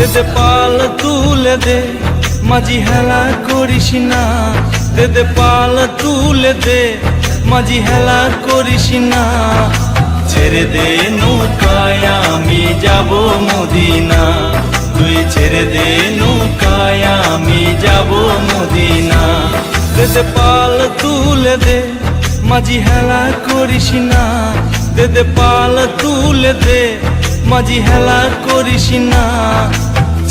দে দে পাল তুলে দে, মাঝি হেলা করিস না। দে দে পাল তুলে দে, মাঝি হেলা করিস না। ছেড়ে দে নৌকায় আমি যাব মদিনা, তুই ছেড়ে দে নৌকায় আমি যাব মদিনা। দে দে পাল তুলে দে, মাঝি হেলা করিস না। দে দে পাল তুলে দে, মাঝি হেলা করিস না।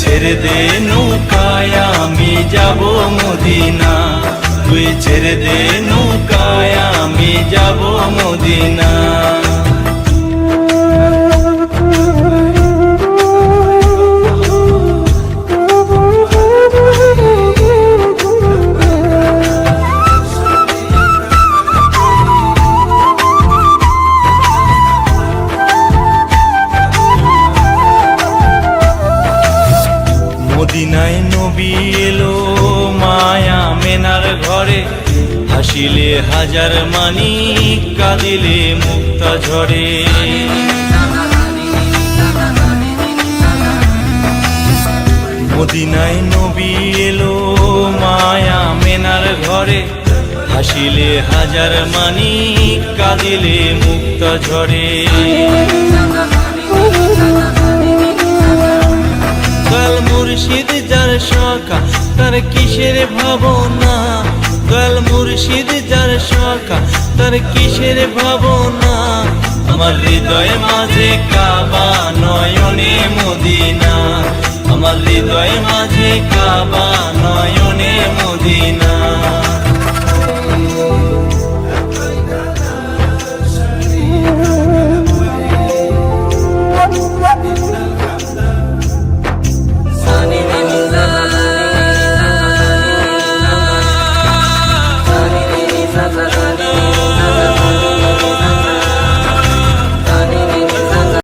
ছেড়ে দে নৌকায় আমি যাব মদিনা, তুই ছেড়ে দে নৌকায় আমি যাব মদিনা। মদিনায় নবী এলো মায়া মেনার ঘরে, হাসিলে হাজার মানি কাঁদিলে মুক্তা ঝরে। মদিনায় নবী এলো মায়া মেনার ঘরে, হাসিলে হাজার মানি কাঁদিলে মুক্তা ঝরে। দয়াল মুর্শিদ যার সখা তার কিসের ভাবনা, দয়াল মুর্শিদ যার সখা তার কিসের ভাবনা। আমার হৃদয় মাঝে কাবা নয়নে মদিনা।